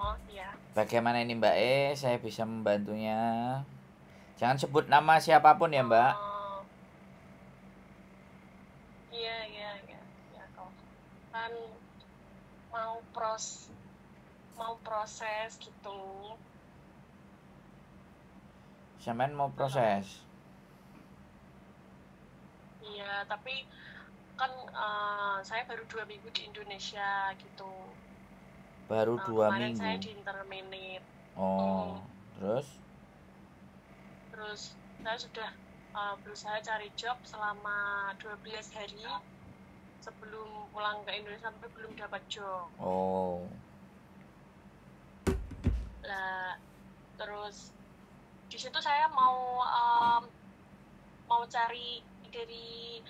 Oh iya. Bagaimana ini Mbak saya bisa membantunya? Jangan sebut nama siapapun ya Mbak. Oh iya iya iya. Ya kok kan mau proses gitu. Sampean mau Halo. proses. Iya tapi kan saya baru 2 minggu di Indonesia gitu. Baru dua Kemarin saya minggu. di interminate. Oh, terus? Terus saya sudah berusaha cari job selama 12 hari sebelum pulang ke Indonesia sampai belum dapat job. Oh, Lah terus di situ saya mau cari dari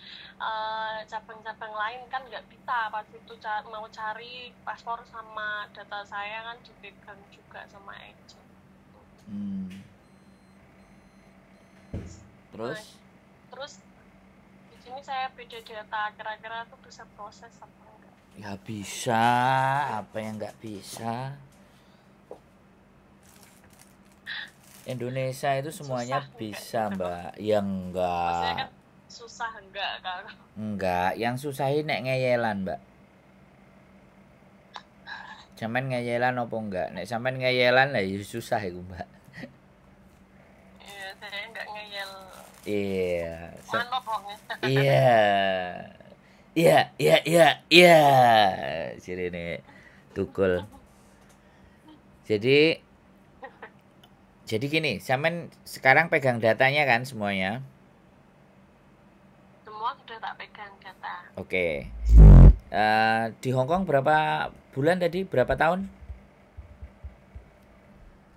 cabang-cabang lain kan nggak bisa pas itu mau cari paspor sama data saya kan dipegang juga sama agent. hmm. Nah, Terus? terus di sini saya beda data kira-kira tuh bisa proses apa enggak? Ya bisa, apa yang nggak bisa? Indonesia itu semuanya Susah enggak bisa gitu? Mbak. Yang Maksudnya enggak, kan susah enggak kan? enggak. Yang susahin nek ngeyelan Mbak. Sampean ngeyelan apa enggak? Nek sampean ngeyelan lah ya susah itu Mbak. Iya, saya enggak ngeyel Iya. manok kok. Iya. Iya, iya, iya, iya. Jadi ini tukul. Jadi gini, sampean sekarang pegang datanya kan semuanya. Semua sudah tak pegang data. Oke. Di Hong Kong berapa bulan tadi? Berapa tahun?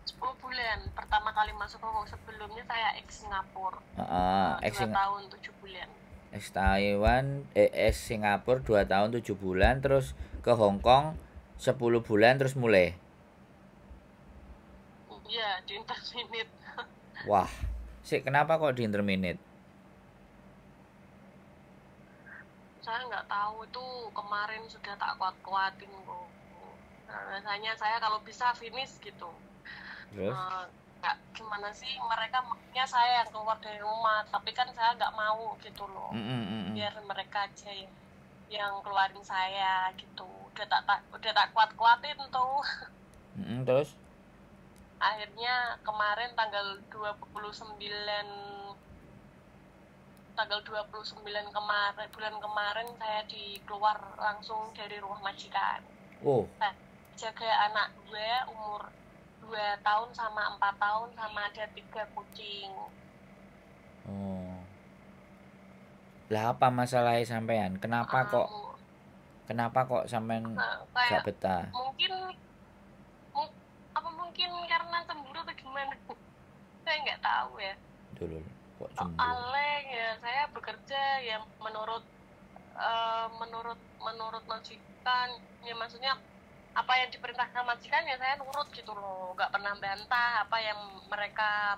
10 bulan pertama kali masuk Hongkong, sebelumnya saya ex Singapura. Ex 2 tahun 7 bulan. ex Taiwan, ex Singapura 2 tahun 7 bulan, terus ke Hong Kong 10 bulan terus mulai. Iya, di interminate. Wah, sih kenapa kok di interminate? Saya nggak tahu itu kemarin sudah tak kuat-kuatin kok. Nah, biasanya saya kalau bisa finish gitu. Terus? Nggak gimana sih, mereka maunya saya yang keluar dari rumah, tapi kan saya nggak mau gitu loh. Mm, mm, mm, mm. Biar mereka aja yang keluarin saya gitu. Udah tak kuat-kuatin tuh. Terus? Akhirnya kemarin tanggal 29 kemarin, bulan kemarin saya dikeluar langsung dari rumah majikan. Oh, Nah, jaga anak gue umur 2 tahun sama 4 tahun sama ada 3 kucing. oh. Lah apa masalahnya sampean? Um, Kenapa kok sampean gak Kayak betah? mungkin apa mungkin karena cemburu atau gimana? Saya nggak tahu ya. Dulu kok cemburu. Soalnya ya saya bekerja ya menurut majikan, ya maksudnya apa yang diperintahkan majikan ya saya nurut gitu loh, nggak pernah bantah apa yang mereka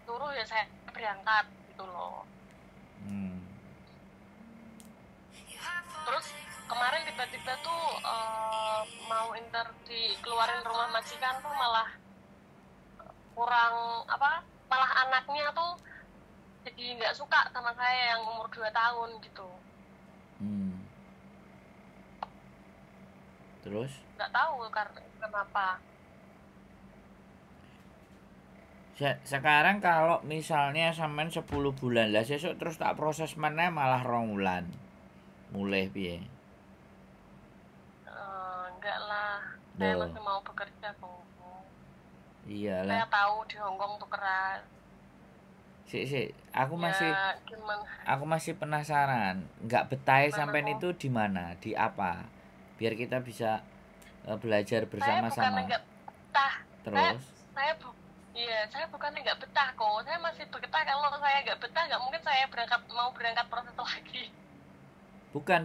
suruh, ya saya berangkat gitu loh. Hmm. Terus kemarin tiba-tiba tuh mau dikeluarin rumah majikan tuh malah kurang apa, malah anaknya tuh jadi nggak suka sama saya yang umur 2 tahun gitu. Hmm. Terus? Nggak tahu karena kenapa. Sekarang kalau misalnya sampean 10 bulan lah sesuk terus tak proses mana malah 2 bulan. Mulai piye? Enggak lah, saya Loh, masih mau bekerja kok. iyalah. Saya tahu di Hongkong tuh keras. Sik, Ya gimana aku masih penasaran. Nggak betah gimana sampean kok. itu di mana? Di apa? Biar kita bisa belajar Saya bukannya bersama-sama. nggak betah. Saya Terus? saya bu Iya, saya bukannya nggak betah kok. Saya masih betah. Kalau saya nggak betah, nggak mungkin saya mau berangkat proses lagi. Bukan.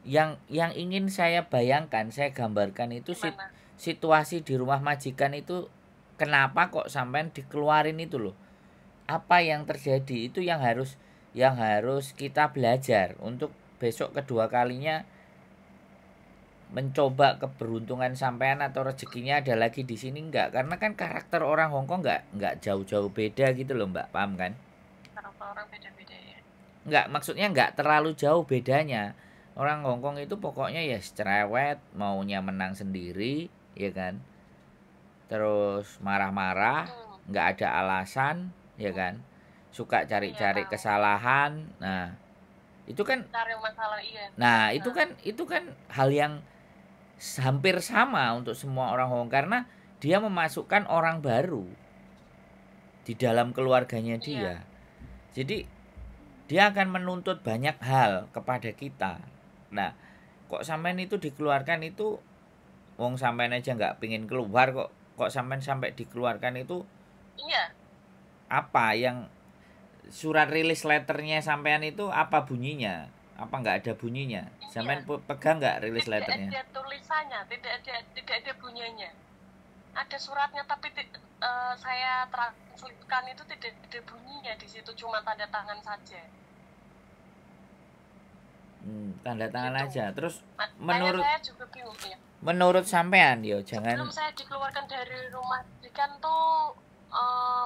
Yang ingin saya bayangkan, saya gambarkan itu Gimana? situasi di rumah majikan itu kenapa kok sampean dikeluarin itu loh. Apa yang terjadi itu yang harus kita belajar untuk besok kedua kalinya mencoba keberuntungan sampean atau rezekinya ada lagi di sini enggak, karena kan karakter orang Hongkong enggak jauh-jauh beda gitu loh Mbak, paham kan? Karakter orang beda-beda ya. Enggak, maksudnya enggak terlalu jauh bedanya. Orang Hongkong itu pokoknya ya cerewet, maunya menang sendiri, ya kan? Terus marah-marah, Hmm, enggak ada alasan, ya kan? Suka iya cari-cari tahu. kesalahan. Nah, itu kan Cari masalah iya. nah, Nah, itu kan hal yang hampir sama untuk semua orang Hongkong karena dia memasukkan orang baru di dalam keluarganya iya. dia. Jadi dia akan menuntut banyak hal kepada kita. Nah, kok sampean itu dikeluarkan itu wong sampean aja nggak pingin keluar kok sampean sampai dikeluarkan itu Iya, apa yang surat rilis letternya sampean itu apa bunyinya? Apa nggak ada bunyinya? iya. Sampean pegang nggak rilis Tidak letternya? ada tulisannya, tidak ada bunyinya. Ada suratnya tapi saya translitkan itu tidak ada bunyinya di situ, cuma tanda tangan saja. Tanda tangan Gitu. aja. Terus Makanya menurut saya juga bingung ya. menurut sampean yo Sebelum jangan saya dikeluarkan dari rumah majikan tuh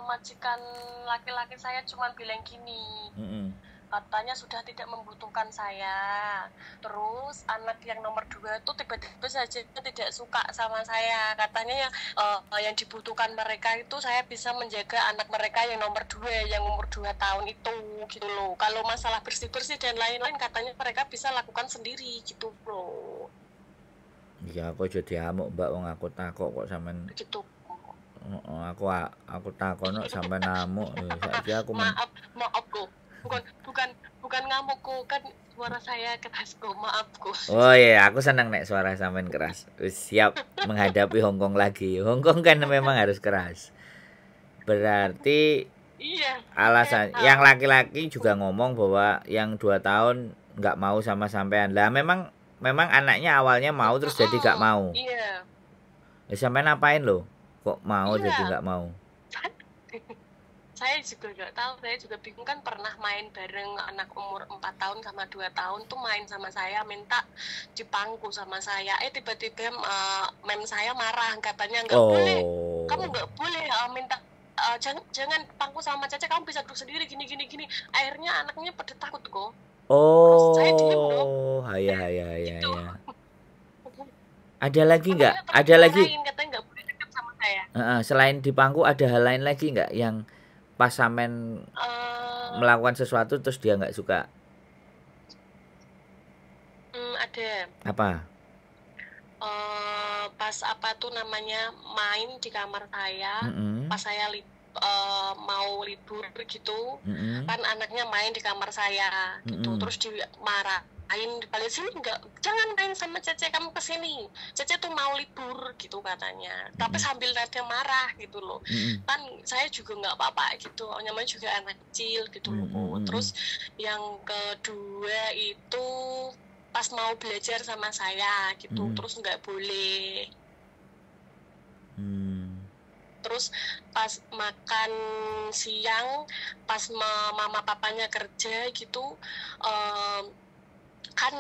majikan laki-laki saya cuma bilang gini, mm-mm. katanya sudah tidak membutuhkan saya. Terus anak yang nomor 2 tuh tiba-tiba saja tidak suka sama saya. Katanya yang dibutuhkan mereka itu saya bisa menjaga anak mereka yang nomor 2, yang umur 2 tahun itu gitu loh. Kalau masalah bersih-bersih dan lain-lain katanya mereka bisa lakukan sendiri gitu loh. Ya aku jadi amuk Mbak wong aku takok kok sampean. Gitu. Heeh, aku takono sampean amuk. Saiki aku Maaf, maaf kok. Bukan bukan bukan ngamukku, kan suara saya keras kok, maafku. Oh iya, aku senang nek suara sampean keras. Wis siap menghadapi Hongkong lagi. Hongkong kan memang harus keras. Berarti Iya, saya alasan yang tahu. laki-laki juga ngomong bahwa yang 2 tahun nggak mau sama sampean. Lah memang memang anaknya awalnya mau terus jadi nggak mau. Iya, Ya sampean ngapain loh? Kok mau jadi iya. nggak mau? Saya juga nggak tahu, saya juga bingung, kan pernah main bareng anak umur 4 tahun sama 2 tahun tuh main sama saya, minta dipangku sama saya. Tiba-tiba mem saya marah, katanya nggak boleh. Kamu Oh. nggak boleh minta jangan pangku sama Caca, kamu bisa duduk sendiri gini gini gini. Akhirnya anaknya pada takut kok. Terus saya diem dong. Oh, haya haya haya Gitu. ya. Ada lagi nggak? Makanya terus Ada lagi? dimarahin, katanya nggak boleh dekat sama saya. Selain di pangku ada hal lain lagi nggak yang pas sampean eh melakukan sesuatu terus dia nggak suka? ada. Apa? Pas apa tuh namanya, main di kamar saya, Mm-mm. pas saya mau libur gitu, Mm-mm. kan anaknya main di kamar saya gitu, Mm-mm. terus dimarahin, balik sini, enggak, jangan main sama Cece, kamu kesini, Cece tuh mau libur gitu katanya, tapi Mm-mm. sambil nada marah gitu loh. Mm-mm. Kan saya juga nggak apa-apa gitu, namanya juga anak kecil gitu loh. Mm-mm. Terus yang kedua itu pas mau belajar sama saya gitu, Mm-mm. terus nggak boleh. Hmm. Terus pas makan siang, pas mama papanya kerja gitu, em, kan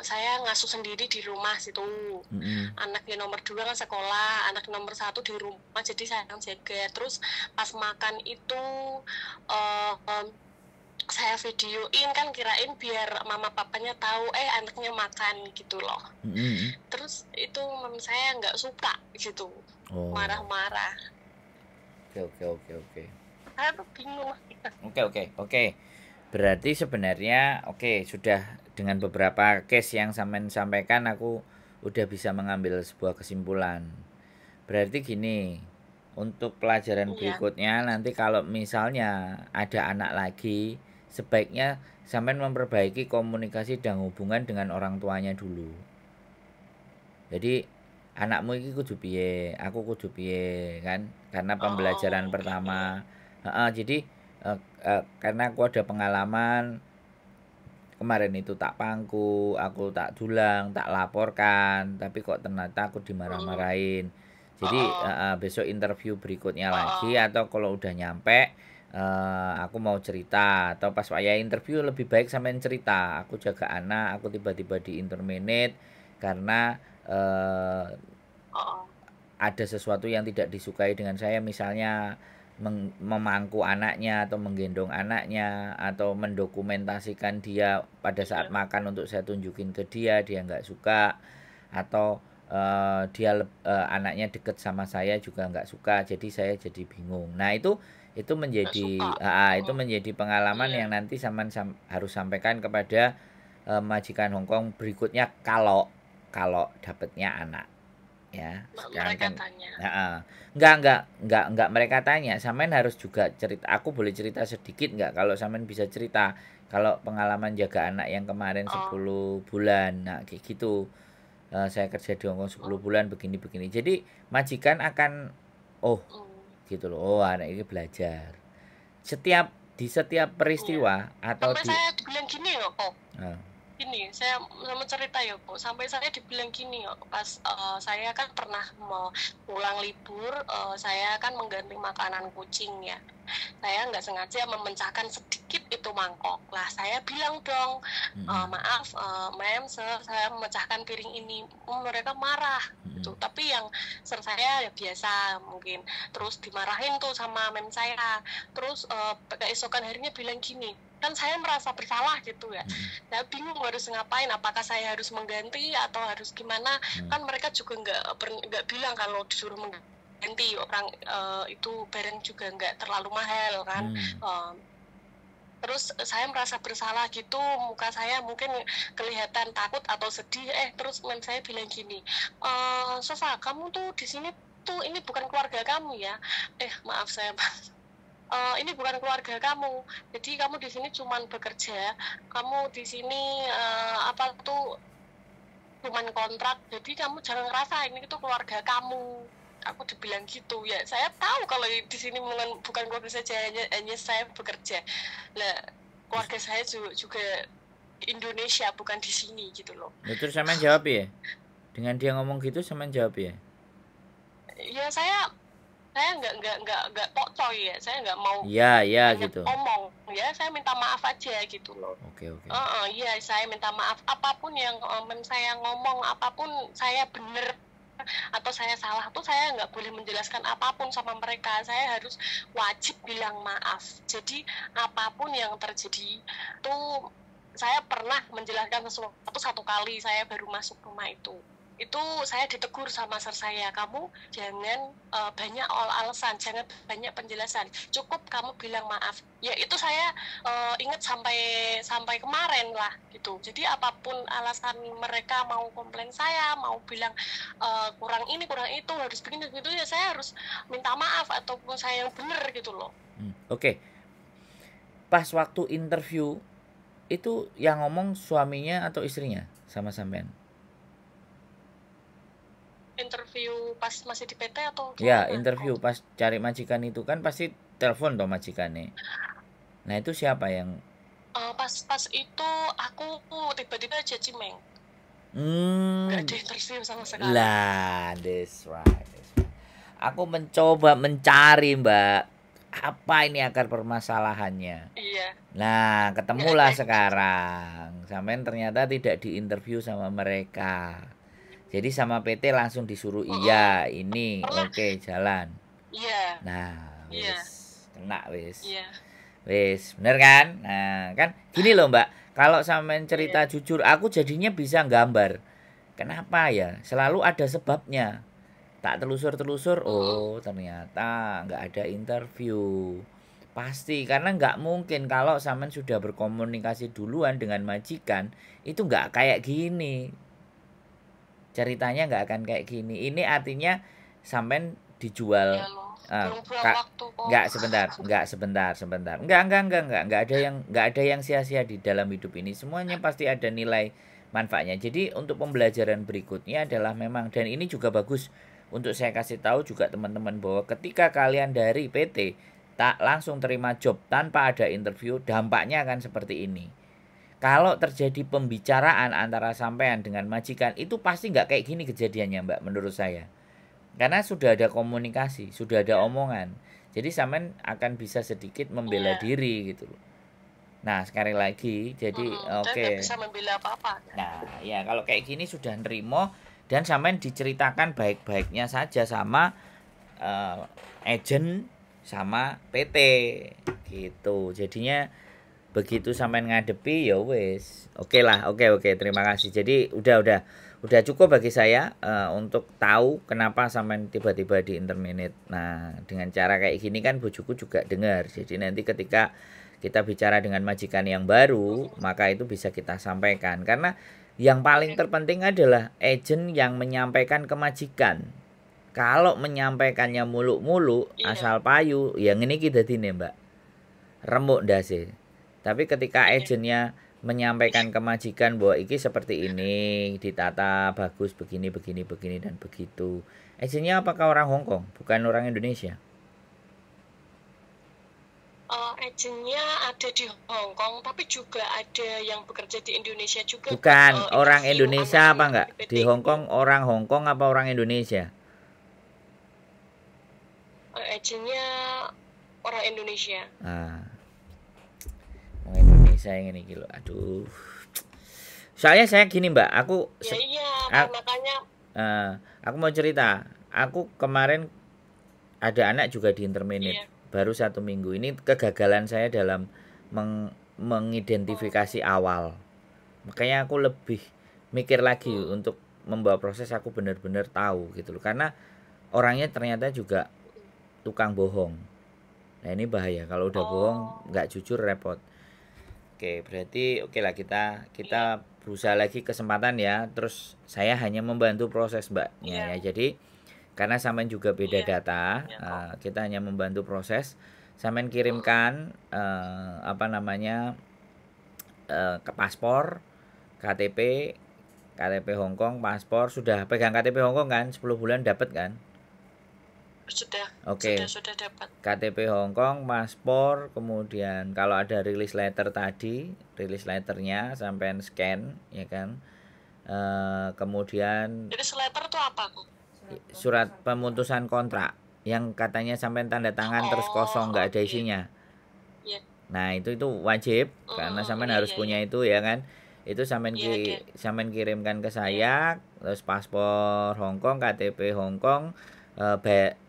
saya ngasuh sendiri di rumah situ. Mm-mm. Anaknya nomor 2 kan sekolah, anak nomor 1 di rumah, jadi saya yang jaga. Terus pas makan itu em, saya videoin, kan kirain biar mama papanya tahu anaknya makan gitu loh. Mm-mm. Terus itu saya nggak suka gitu, Oh. marah-marah. Oke oke oke. Saya tuh bingung. Oke. Berarti sebenarnya sudah dengan beberapa case yang sampean sampaikan aku udah bisa mengambil sebuah kesimpulan. Berarti gini, untuk pelajaran Iya. berikutnya nanti kalau misalnya ada anak lagi, sebaiknya sampean memperbaiki komunikasi dan hubungan dengan orang tuanya dulu. Jadi anakmu iki kudu piye, aku kudu piye kan? Karena pembelajaran Oke. pertama. Jadi karena aku ada pengalaman kemarin itu tak pangku, aku tak dulang, tak laporkan, tapi kok ternyata aku dimarah-marahin. Jadi besok interview berikutnya lagi atau kalau udah nyampe aku mau cerita atau pas waya interview lebih baik sampein cerita. Aku jaga anak, aku tiba-tiba di interminate karena Oh, ada sesuatu yang tidak disukai dengan saya, misalnya memangku anaknya atau menggendong anaknya atau mendokumentasikan dia pada saat iya. makan untuk saya tunjukin ke dia nggak suka, atau anaknya deket sama saya juga nggak suka, jadi saya jadi bingung. Nah itu Nggak suka. itu Mm, menjadi pengalaman iya. yang nanti harus sampaikan kepada majikan Hongkong berikutnya kalau kalau dapatnya anak. Ya, sekarang Mereka kan tanya. heeh. Enggak mereka tanya, sampean harus juga cerita. Aku boleh cerita sedikit nggak kalau sampean bisa cerita kalau pengalaman jaga anak yang kemarin Oh, 10 bulan. Nah, kayak gitu. Saya kerja di Hongkong 10 oh, bulan begini-begini. Jadi majikan akan oh, mm, gitu loh. Oh, anak ini belajar. Di setiap iya. peristiwa atau Sampai saya dibilang gini loh kok. eh, Gini, saya mau cerita ya, Bu. Sampai saya dibilang gini ya, pas saya kan pernah mau pulang libur, saya kan mengganti makanan kucing ya. Saya nggak sengaja memecahkan sedikit itu mangkok. Lah, saya bilang dong, mm-mm, maaf, ma'am, saya memecahkan piring ini. Mereka marah mm-mm, gitu. Tapi yang saya ya biasa mungkin. Terus dimarahin tuh sama mem saya. Terus keesokan harinya bilang gini, kan saya merasa bersalah gitu ya. mm-mm, Saya bingung harus ngapain, apakah saya harus mengganti atau harus gimana. mm, Kan mereka juga nggak bilang kalau disuruh mengganti orang, itu barang juga nggak terlalu mahal kan. mm, Eh, terus saya merasa bersalah gitu, muka saya mungkin kelihatan takut atau sedih. Terus saya bilang gini, Sofa, kamu tuh di sini tuh ini bukan keluarga kamu ya. Maaf saya, ini bukan keluarga kamu. Jadi kamu di sini cuman bekerja, kamu di sini apa tuh cuman kontrak. Jadi kamu jangan ngerasa ini itu keluarga kamu. Aku dibilang gitu ya. Saya tahu kalau di sini bukan keluarga saja, hanya saya bekerja. Lah, Terus, keluarga saya juga Indonesia, bukan di sini gitu loh. terus sampean jawab ya? Dengan dia ngomong gitu sampean jawab ya? Ya saya nggak pokcoy ya, saya nggak mau Iya, iya banyak gitu. omong ya, saya minta maaf aja gitu loh. Oke, oke. Iya, saya minta maaf apapun yang saya ngomong, apapun saya bener atau saya salah tuh saya nggak boleh menjelaskan apapun sama mereka, saya harus wajib bilang maaf. Jadi apapun yang terjadi tuh, saya pernah menjelaskan sesuatu satu kali saya baru masuk rumah itu saya ditegur sama ser saya, kamu jangan banyak alasan, jangan banyak penjelasan, cukup kamu bilang maaf. Ya itu saya ingat sampai kemarin lah gitu. Jadi apapun alasan mereka mau komplain, saya mau bilang kurang ini kurang itu harus begini gitu ya, saya harus minta maaf ataupun saya yang benar gitu loh. Oke. Pas waktu interview itu yang ngomong suaminya atau istrinya sama sampean? Interview pas masih di PT atau Ya, gimana kok? interview pas cari majikan itu kan pasti telepon toh majikannya. Nah, itu siapa yang Pas itu aku tiba-tiba aja cimeng, nggak hmm ada interview sama sekali. lah, that's right. That's right. Aku mencoba mencari, Mbak. Apa ini akar permasalahannya? Iya, Nah, nggak ada ketemulah interview. sekarang. Sampean ternyata tidak diinterview sama mereka. Jadi sama PT langsung disuruh Mm-mm. iya, ini Pernah. oke jalan. Iya, Nah, iya, wis kena wis. iya, Wis, bener kan? Nah, kan gini loh, Mbak. Kalau sampean iya. cerita jujur, aku jadinya bisa gambar. Kenapa ya? Selalu ada sebabnya. Tak telusur-telusur, Mm-mm. oh ternyata nggak ada interview. Pasti, karena nggak mungkin kalau sampean sudah berkomunikasi duluan dengan majikan, itu nggak kayak gini. Ceritanya nggak akan kayak gini. Ini artinya sampean Iya dijual loh, eh, buang-buang kak waktu kok. nggak sebentar. Nggak ada yang sia-sia di dalam hidup ini. Semuanya pasti ada nilai manfaatnya. Jadi untuk pembelajaran berikutnya adalah memang, dan ini juga bagus untuk saya kasih tahu juga teman-teman, bahwa ketika kalian dari PT tak langsung terima job tanpa ada interview, dampaknya akan seperti ini. Kalau terjadi pembicaraan antara sampean dengan majikan, itu pasti nggak kayak gini kejadiannya, Mbak, menurut saya. Karena sudah ada komunikasi, sudah ada Iya, omongan. Jadi sampean akan bisa sedikit membela iya, diri gitu loh. Nah, sekali lagi, jadi Saya nggak oke. bisa membela apa-apa. Nah, ya kalau kayak gini sudah nerimo dan sampean diceritakan baik-baiknya saja sama eh, agent sama PT gitu. Jadinya begitu sampean ngadepi ya wis. Oke lah, oke, terima kasih. Jadi udah cukup bagi saya untuk tahu kenapa sampean tiba-tiba di interminate. Nah, dengan cara kayak gini kan bojoku juga dengar. Jadi nanti ketika kita bicara dengan majikan yang baru, maka itu bisa kita sampaikan. Karena yang paling Oke. terpenting adalah agent yang menyampaikan ke majikan. Kalau menyampaikannya muluk-muluk Iya, asal payu, yang ini kita dine mbak remuk ndase. Tapi ketika iya. agentnya menyampaikan ke majikan bahwa iki seperti ini, ditata bagus begini begini begini dan begitu. Agentnya apakah orang Hong Kong, bukan orang Indonesia? Agennya ada di Hong Kong, tapi juga ada yang bekerja di Indonesia juga buat Bukan orang interview Indonesia apa anak-anak enggak? di Di PT. Hong Kong orang Hong Kong apa orang Indonesia? Agennya orang Indonesia. Ah, orang Indonesia yang ini kilo. Aduh. Soalnya saya gini mbak, Ya iya, a- makanya eh, aku mau cerita. Aku kemarin ada anak juga di interminate iya. baru 1 minggu. Ini kegagalan saya dalam Oh, mengidentifikasi awal. Makanya aku lebih mikir lagi hmm, untuk membawa proses aku benar-benar tahu gitu loh. Karena orangnya ternyata juga tukang bohong. Nah ini bahaya kalau udah bohong oh, nggak jujur repot. Oke, berarti oke lah kita iya, kita berusaha lagi kesempatan ya. Terus saya hanya membantu proses mbaknya iya, ya. Jadi karena sampean juga beda iya, data, iya kok. kita hanya membantu proses. Sampean Hmm, kirimkan apa namanya ke paspor, KTP, KTP Hong Kong, paspor. Sudah pegang KTP Hong Kong kan? 10 bulan dapat kan? sudah, Oke, sudah dapat. KTP Hong Kong, paspor, kemudian kalau ada release letter tadi, release letternya sampean scan, ya kan? Kemudian Jadi letter tuh apa kok? surat pemutusan kontrak yang katanya sampai tanda tangan terus Oh, kosong nggak ada oke. isinya. Iya, Nah itu wajib karena sampean iya, harus iya, iya, punya itu ya kan. Itu iya ada, sampean kirimkan ke iya, saya terus paspor Hong Kong, KTP Hong Kong,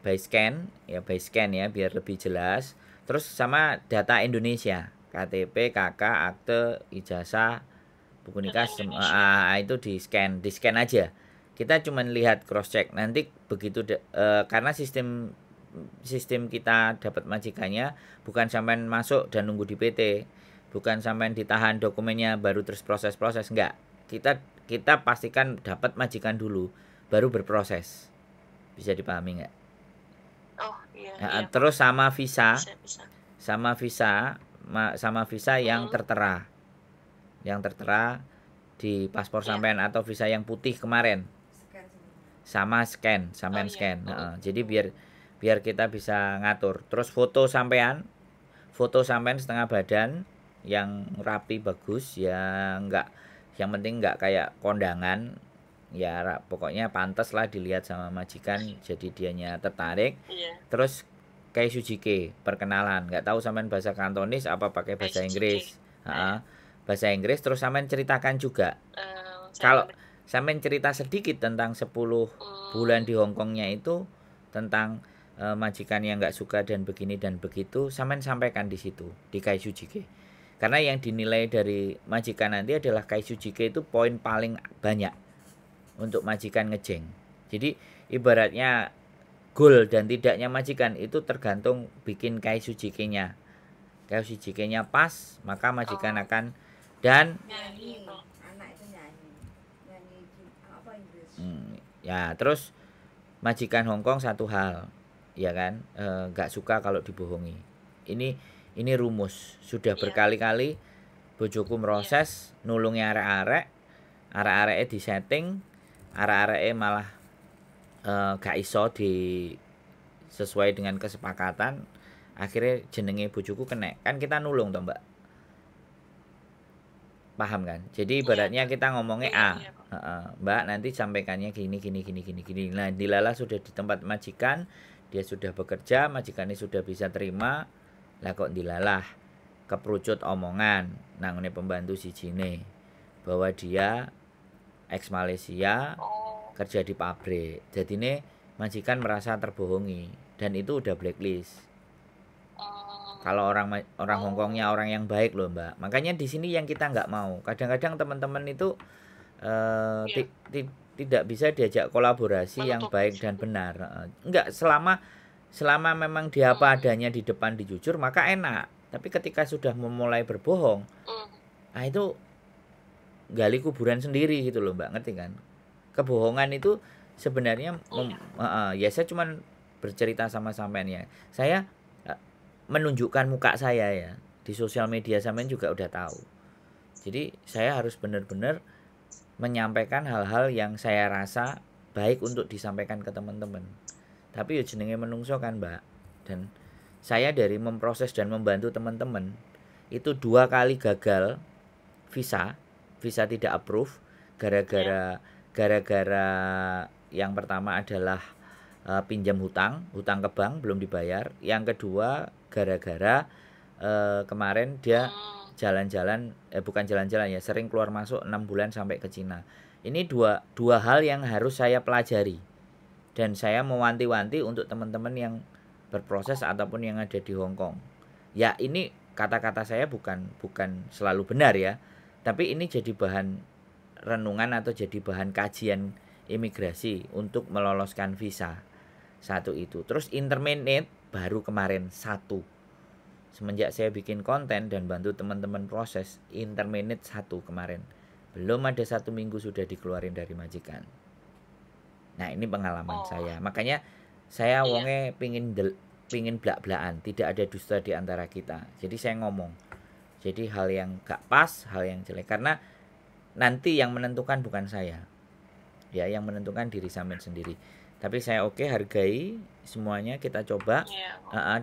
by scan ya by scan ya biar lebih jelas. Terus sama data Indonesia, KTP, KK, akte, ijazah, buku data nikah Indonesia. itu di scan aja. Kita cuma lihat cross check nanti begitu karena sistem sistem kita dapat majikannya bukan sampai masuk dan nunggu di PT, bukan sampai ditahan dokumennya baru terus proses-proses, enggak. Kita pastikan dapat majikan dulu baru berproses. Bisa dipahami enggak? Oh, iya, Nah, iya kok. terus sama visa, Bisa, bisa. sama visa sama visa yang Hmm, tertera, yang tertera di paspor iya. sampean atau visa yang putih kemarin sama scan Oh sampean iya. scan. Jadi biar biar kita bisa ngatur terus foto sampean setengah badan yang rapi bagus ya enggak, yang penting enggak kayak kondangan ya pokoknya pantas lah dilihat sama majikan jadi dianya tertarik. Iya. Terus kayak Sujike perkenalan, nggak tahu sampean bahasa Kantonis apa pakai Kayak bahasa CJK. Inggris. Saya, Bahasa Inggris terus sampean ceritakan juga saya kalau boleh. sampean cerita sedikit tentang 10 bulan Hmm, di Hong Kongnya itu tentang majikan yang nggak suka dan begini dan begitu, sampean sampaikan di situ di Kaishu Jike. Karena yang dinilai dari majikan nanti adalah Kaishu Jike itu poin paling banyak untuk majikan ngejeng. Jadi ibaratnya goal dan tidaknya majikan itu tergantung bikin Kaishu Jike-nya. Kaishu Jike-nya pas, maka majikan oh, akan dan iya, iya kok. ya terus majikan Hong Kong satu hal ya kan nggak suka kalau dibohongi. Ini rumus sudah Iya, berkali-kali bojoku iya. meroses nulungi arek-arek di setting, arek-arek malah gak iso di sesuai dengan kesepakatan, akhirnya jenenge bojoku kena kan kita nulung toh mbak, paham kan? Jadi Iya, ibaratnya kita ngomongnya iya, A, iya kok. Mbak nanti sampaikannya gini gini gini gini gini. Nah, dilala sudah di tempat majikan, dia sudah bekerja, majikannya sudah bisa terima, lah kok dilalah. keperucut omongan nangone pembantu sijine bahwa dia ex Malaysia Oh. kerja di pabrik. Jadine majikan merasa terbohongi dan itu udah blacklist. Kalau orang Hongkongnya orang yang baik loh Mbak. Makanya di sini yang kita nggak mau. Kadang-kadang teman-teman itu Iya. tidak bisa diajak kolaborasi yang Menutupi baik dan situ. benar. Enggak, selama memang dia apa adanya di depan dijujur maka enak. Tapi ketika sudah memulai berbohong, nah itu gali kuburan sendiri gitu loh Mbak, ngerti kan? Kebohongan itu sebenarnya ya saya cuman bercerita sama sampean ya. Saya menunjukkan muka saya ya di sosial media, sampean juga udah tahu. Jadi saya harus benar-benar menyampaikan hal-hal yang saya rasa baik untuk disampaikan ke teman-teman. Tapi ya jenenge menungso kan Mbak. Dan saya dari memproses dan membantu teman-teman itu 2 kali gagal visa tidak approve gara-gara yang pertama adalah pinjam hutang ke bank belum dibayar. Yang kedua gara-gara kemarin dia jalan-jalan bukan jalan-jalan ya, sering keluar masuk 6 bulan sampai ke Cina. Ini dua hal yang harus saya pelajari. Dan saya mewanti-wanti untuk teman-teman yang berproses ataupun yang ada di Hong Kong. Ya ini kata-kata saya bukan selalu benar ya. Tapi ini jadi bahan renungan atau jadi bahan kajian imigrasi untuk meloloskan visa. Satu itu. Terus intermediate baru kemarin 1. Semenjak saya bikin konten dan bantu teman-teman proses, intermediate 1 kemarin. Belum ada 1 minggu sudah dikeluarin dari majikan. Nah ini pengalaman saya. Makanya saya wonge pingin blak-blakan, tidak ada dusta di antara kita. Jadi saya ngomong. Jadi hal yang gak pas, hal yang jelek. Karena nanti yang menentukan bukan saya. Ya, yang menentukan diri sampean sendiri. Tapi saya hargai semuanya, kita coba.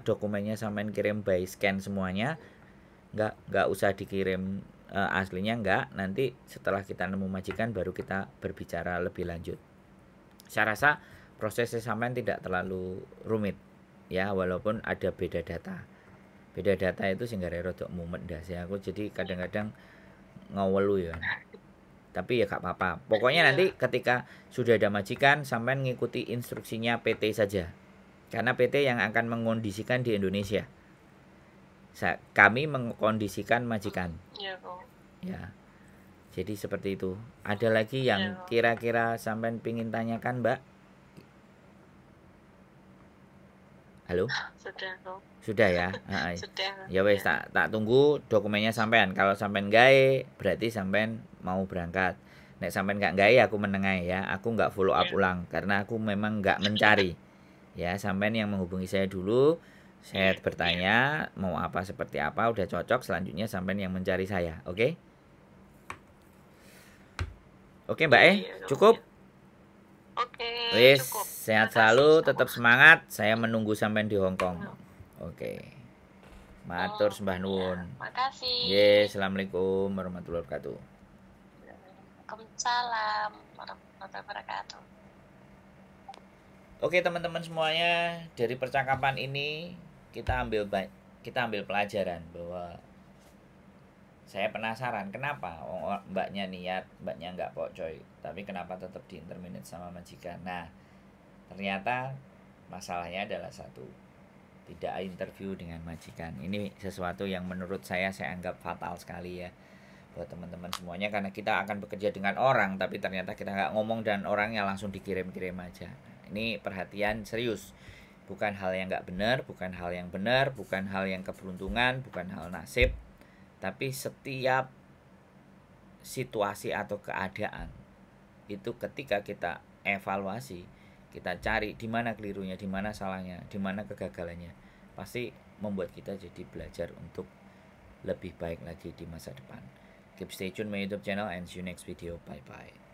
Dokumennya sampean kirim by scan semuanya. Nggak usah dikirim aslinya, nggak. Nanti setelah kita nemu majikan baru kita berbicara lebih lanjut. Saya rasa prosesnya sampean tidak terlalu rumit ya, walaupun ada beda data itu sehingga rodok mumet ndase aku, jadi kadang-kadang ngawelu ya. Tapi ya gak apa-apa. Pokoknya nanti ketika sudah ada majikan, sampean ngikuti instruksinya PT saja. Karena PT yang akan mengkondisikan di Indonesia. Kami mengkondisikan majikan. Ya. Jadi seperti itu. Ada lagi yang kira-kira sampean pingin tanyakan, Mbak? Halo? Sudah ya. Ya wes, tak tunggu dokumennya sampean. Kalau sampean gawe, berarti sampean mau berangkat. Nek sampean nggak gawe, aku menengai ya. Aku nggak follow up ulang karena aku memang nggak mencari. Ya, sampean yang menghubungi saya dulu. Saya bertanya mau apa seperti apa, udah cocok, selanjutnya sampean yang mencari saya. Oke? Oke Mbak cukup? Wes, sehat selalu, tetap semangat. Saya menunggu sampean di Hong Kong. Oke. Matur sembah nuwun. Makasih. Assalamualaikum warahmatullahi wabarakatuh. Waalaikumsalam warahmatullahi wabarakatuh. Oke teman-teman semuanya, dari percakapan ini kita ambil pelajaran bahwa saya penasaran kenapa mbaknya niat, mbaknya nggak pokcoy, tapi kenapa tetap diinterminate sama majikan. Nah, ternyata masalahnya adalah satu, tidak interview dengan majikan. Ini sesuatu yang menurut saya anggap fatal sekali ya buat teman-teman semuanya, karena kita akan bekerja dengan orang tapi ternyata kita nggak ngomong dan orangnya langsung dikirim-kirim aja. Ini perhatian serius, bukan hal yang nggak benar, bukan hal yang benar, bukan hal yang keberuntungan, bukan hal nasib. Tapi setiap situasi atau keadaan itu ketika kita evaluasi, kita cari di mana kelirunya, di mana salahnya, di mana kegagalannya, pasti membuat kita jadi belajar untuk lebih baik lagi di masa depan. Keep stay tune my YouTube channel and see you next video. Bye bye.